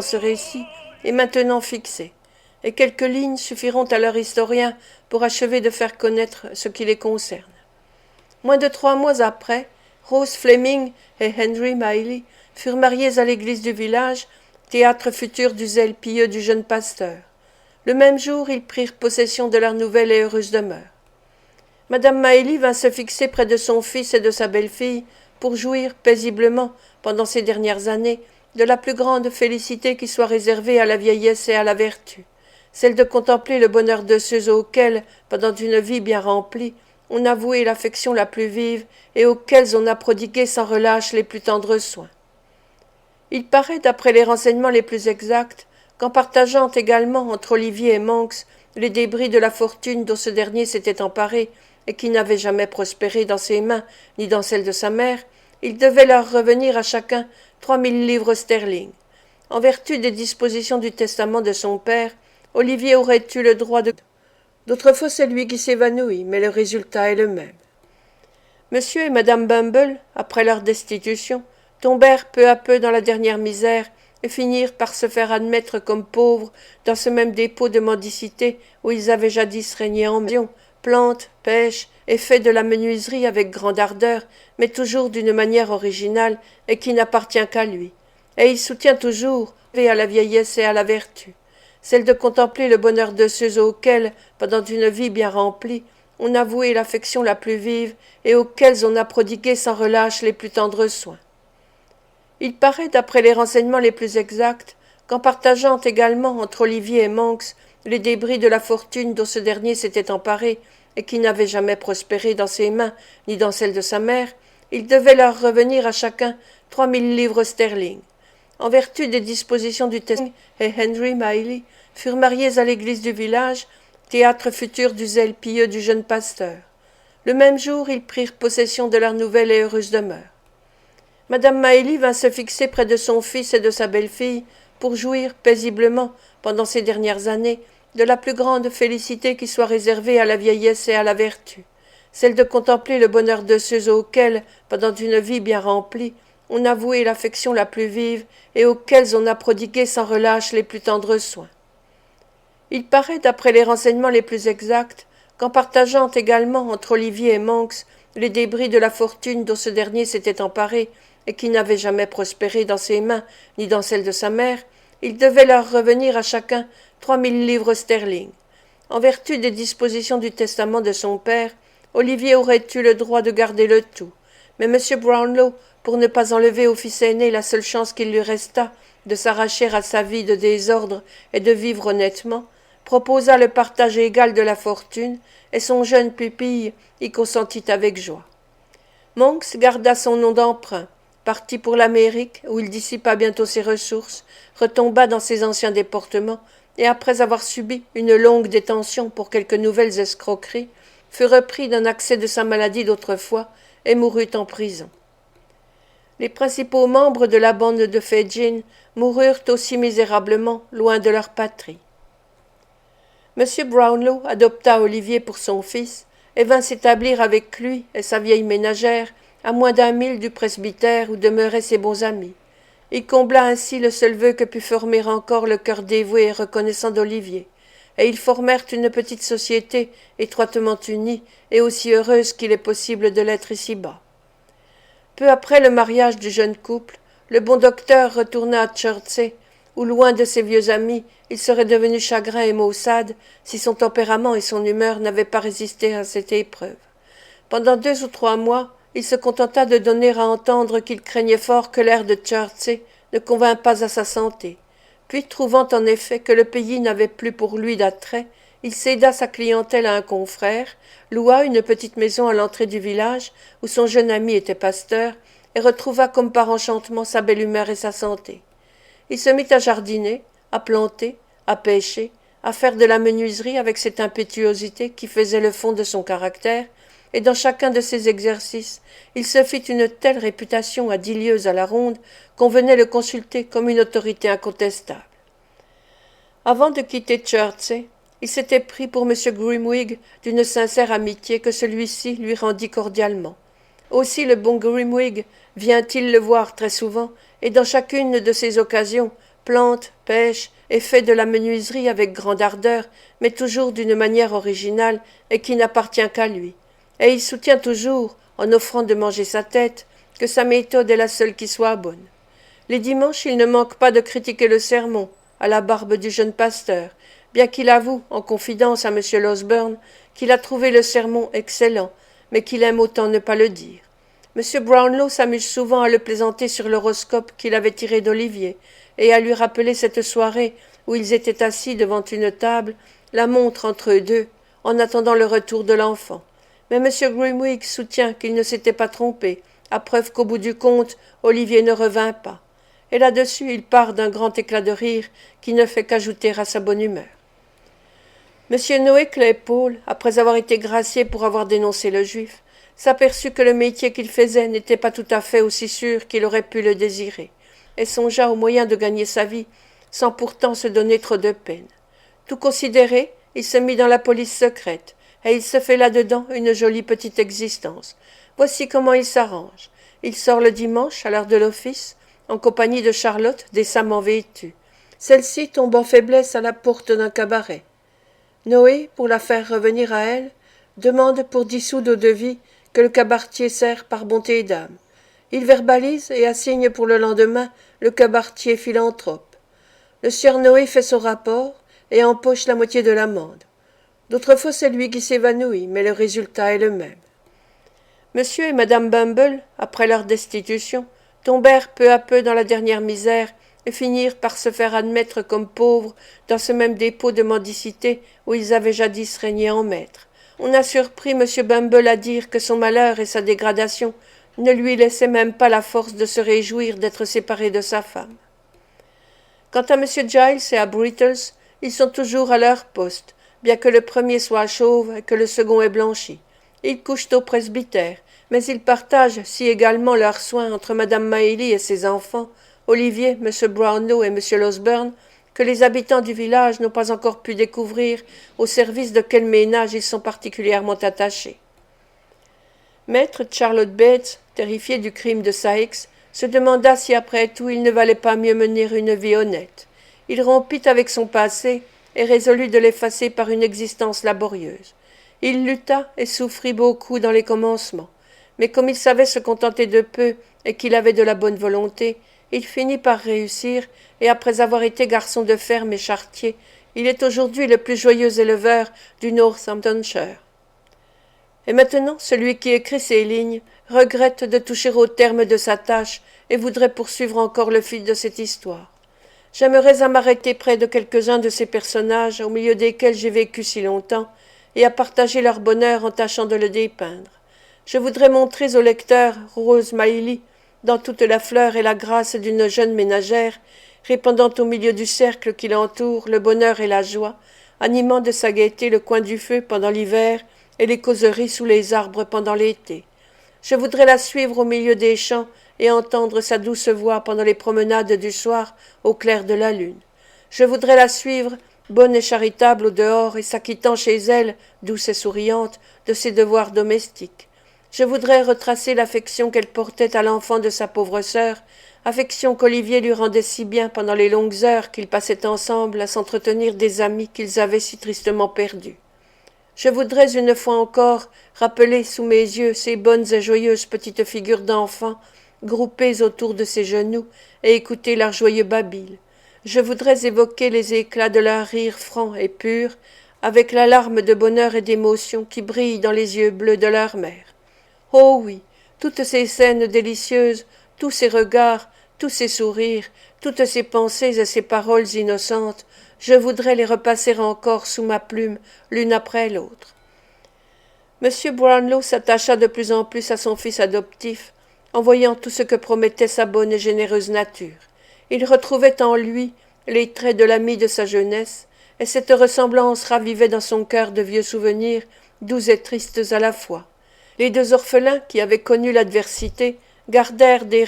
ce récit est maintenant fixée, et quelques lignes suffiront à leur historien pour achever de faire connaître ce qui les concerne. Moins de 3 mois après, Rose Fleming et Henry Miley furent mariés à l'église du village, théâtre futur du zèle pieux du jeune pasteur. Le même jour, ils prirent possession de leur nouvelle et heureuse demeure. Madame Miley vint se fixer près de son fils et de sa belle-fille pour jouir paisiblement, pendant ces dernières années, de la plus grande félicité qui soit réservée à la vieillesse et à la vertu, celle de contempler le bonheur de ceux auxquels, pendant une vie bien remplie, on a voué l'affection la plus vive et auxquels on a prodigué sans relâche les plus tendres soins. Il paraît, d'après les renseignements les plus exacts, qu'en partageant également entre Olivier et Monks les débris de la fortune dont ce dernier s'était emparé et qui n'avait jamais prospéré dans ses mains ni dans celles de sa mère, il devait leur revenir à chacun 3000 livres sterling. En vertu des dispositions du testament de son père, Olivier aurait eu le droit de... D'autres fois c'est lui qui s'évanouit, mais le résultat est le même. Monsieur et madame Bumble, après leur destitution, tombèrent peu à peu dans la dernière misère et finirent par se faire admettre comme pauvres dans ce même dépôt de mendicité où ils avaient jadis régné en maison, plantes, pêche et fait de la menuiserie avec grande ardeur, mais toujours d'une manière originale et qui n'appartient qu'à lui. Et il soutient toujours, à la vieillesse et à la vertu, celle de contempler le bonheur de ceux auxquels, pendant une vie bien remplie, on a voué l'affection la plus vive et auxquels on a prodigué sans relâche les plus tendres soins. Il paraît, d'après les renseignements les plus exacts, qu'en partageant également entre Olivier et Monks les débris de la fortune dont ce dernier s'était emparé et qui n'avait jamais prospéré dans ses mains ni dans celles de sa mère, il devait leur revenir à chacun 3000 livres sterling. En vertu des dispositions du testament, et Henry Miley furent mariés à l'église du village, théâtre futur du zèle pieux du jeune pasteur. Le même jour, ils prirent possession de leur nouvelle et heureuse demeure. Madame Miley vint se fixer près de son fils et de sa belle-fille pour jouir paisiblement, pendant ces dernières années, de la plus grande félicité qui soit réservée à la vieillesse et à la vertu, celle de contempler le bonheur de ceux auxquels, pendant une vie bien remplie, on a voué l'affection la plus vive et auxquels on a prodigué sans relâche les plus tendres soins. Il paraît, d'après les renseignements les plus exacts, qu'en partageant également entre Olivier et Monks les débris de la fortune dont ce dernier s'était emparé et qui n'avait jamais prospéré dans ses mains ni dans celles de sa mère, il devait leur revenir à chacun 3000 livres sterling. En vertu des dispositions du testament de son père, Olivier aurait eu le droit de garder le tout, mais M. Brownlow, pour ne pas enlever au fils aîné la seule chance qu'il lui restât de s'arracher à sa vie de désordre et de vivre honnêtement, proposa le partage égal de la fortune, et son jeune pupille y consentit avec joie. Monks garda son nom d'emprunt, partit pour l'Amérique, où il dissipa bientôt ses ressources, retomba dans ses anciens déportements, et après avoir subi une longue détention pour quelques nouvelles escroqueries, fut repris d'un accès de sa maladie d'autrefois, et mourut en prison. Les principaux membres de la bande de Fagin moururent aussi misérablement, loin de leur patrie. M. Brownlow adopta Olivier pour son fils et vint s'établir avec lui et sa vieille ménagère à moins d'1 mille du presbytère où demeuraient ses bons amis. Il combla ainsi le seul vœu que put former encore le cœur dévoué et reconnaissant d'Olivier, et ils formèrent une petite société étroitement unie et aussi heureuse qu'il est possible de l'être ici-bas. Peu après le mariage du jeune couple, le bon docteur retourna à Chertsey, où, loin de ses vieux amis, il serait devenu chagrin et maussade si son tempérament et son humeur n'avaient pas résisté à cette épreuve. Pendant 2 ou 3 mois, il se contenta de donner à entendre qu'il craignait fort que l'air de Chertsey ne convînt pas à sa santé. Puis, trouvant en effet que le pays n'avait plus pour lui d'attrait, il céda sa clientèle à un confrère, loua une petite maison à l'entrée du village où son jeune ami était pasteur, et retrouva comme par enchantement sa belle humeur et sa santé. Il se mit à jardiner, à planter, à pêcher, à faire de la menuiserie avec cette impétuosité qui faisait le fond de son caractère, et dans chacun de ces exercices, il se fit une telle réputation à 10 lieues à la ronde qu'on venait le consulter comme une autorité incontestable. Avant de quitter Chertsey, il s'était pris pour M. Grimwig d'une sincère amitié que celui-ci lui rendit cordialement. Aussi le bon Grimwig vient-il le voir très souvent, et dans chacune de ces occasions plante, pêche et fait de la menuiserie avec grande ardeur, mais toujours d'une manière originale et qui n'appartient qu'à lui. Et il soutient toujours, en offrant de manger sa tête, que sa méthode est la seule qui soit bonne. Les dimanches, il ne manque pas de critiquer le sermon, à la barbe du jeune pasteur, bien qu'il avoue, en confidence à M. Losberne, qu'il a trouvé le sermon excellent, mais qu'il aime autant ne pas le dire. M. Brownlow s'amuse souvent à le plaisanter sur l'horoscope qu'il avait tiré d'Olivier, et à lui rappeler cette soirée où ils étaient assis devant une table, la montre entre eux deux, en attendant le retour de l'enfant. Mais M. Grimwig soutient qu'il ne s'était pas trompé, à preuve qu'au bout du compte, Olivier ne revint pas. Et là-dessus, il part d'un grand éclat de rire qui ne fait qu'ajouter à sa bonne humeur. M. Noé Claypole, après avoir été gracié pour avoir dénoncé le juif, s'aperçut que le métier qu'il faisait n'était pas tout à fait aussi sûr qu'il aurait pu le désirer, et songea aux moyens de gagner sa vie, sans pourtant se donner trop de peine. Tout considéré, il se mit dans la police secrète, et il se fait là-dedans une jolie petite existence. Voici comment il s'arrange. Il sort le dimanche, à l'heure de l'office, en compagnie de Charlotte, décemment vêtue. Celle-ci tombe en faiblesse à la porte d'un cabaret. Noé, pour la faire revenir à elle, demande pour 10 sous d'eau-de-vie que le cabaretier sert par bonté d'âme. Il verbalise et assigne pour le lendemain le cabaretier philanthrope. Le sieur Noé fait son rapport et empoche la moitié de l'amende. D'autres fois, c'est lui qui s'évanouit, mais le résultat est le même. Monsieur et madame Bumble, après leur destitution, tombèrent peu à peu dans la dernière misère et finirent par se faire admettre comme pauvres dans ce même dépôt de mendicité où ils avaient jadis régné en maîtres. On a surpris M. Bumble à dire que son malheur et sa dégradation ne lui laissaient même pas la force de se réjouir d'être séparé de sa femme. Quant à M. Giles et à Brittles, ils sont toujours à leur poste, bien que le premier soit chauve et que le second ait blanchi. Ils couchent au presbytère, mais ils partagent si également leurs soins entre Mme Mailly et ses enfants, Olivier, M. Brownlow et M. Losberne, que les habitants du village n'ont pas encore pu découvrir au service de quel ménage ils sont particulièrement attachés. Maître Charlotte Bates, terrifié du crime de Saïx, se demanda si après tout il ne valait pas mieux mener une vie honnête. Il rompit avec son passé et résolut de l'effacer par une existence laborieuse. Il lutta et souffrit beaucoup dans les commencements, mais comme il savait se contenter de peu et qu'il avait de la bonne volonté, il finit par réussir, et après avoir été garçon de ferme et charretier, il est aujourd'hui le plus joyeux éleveur du Northamptonshire. Et maintenant, celui qui écrit ces lignes regrette de toucher au terme de sa tâche et voudrait poursuivre encore le fil de cette histoire. J'aimerais à m'arrêter près de quelques-uns de ces personnages au milieu desquels j'ai vécu si longtemps, et à partager leur bonheur en tâchant de le dépeindre. Je voudrais montrer au lecteur Rose Mailly, dans toute la fleur et la grâce d'une jeune ménagère, répandant au milieu du cercle qui l'entoure le bonheur et la joie, animant de sa gaieté le coin du feu pendant l'hiver et les causeries sous les arbres pendant l'été. Je voudrais la suivre au milieu des champs et entendre sa douce voix pendant les promenades du soir au clair de la lune. Je voudrais la suivre, bonne et charitable au dehors et s'acquittant chez elle, douce et souriante, de ses devoirs domestiques. Je voudrais retracer l'affection qu'elle portait à l'enfant de sa pauvre sœur, affection qu'Olivier lui rendait si bien pendant les longues heures qu'ils passaient ensemble à s'entretenir des amis qu'ils avaient si tristement perdus. Je voudrais une fois encore rappeler sous mes yeux ces bonnes et joyeuses petites figures d'enfants groupées autour de ses genoux et écouter leur joyeux babil. Je voudrais évoquer les éclats de leur rire franc et pur, avec la larme de bonheur et d'émotion qui brille dans les yeux bleus de leur mère. Oh oui, toutes ces scènes délicieuses, tous ces regards, tous ces sourires, toutes ces pensées et ces paroles innocentes, je voudrais les repasser encore sous ma plume, l'une après l'autre. M. Brownlow s'attacha de plus en plus à son fils adoptif, en voyant tout ce que promettait sa bonne et généreuse nature. Il retrouvait en lui les traits de l'ami de sa jeunesse, et cette ressemblance ravivait dans son cœur de vieux souvenirs, doux et tristes à la fois. Les deux orphelins, qui avaient connu l'adversité, gardèrent des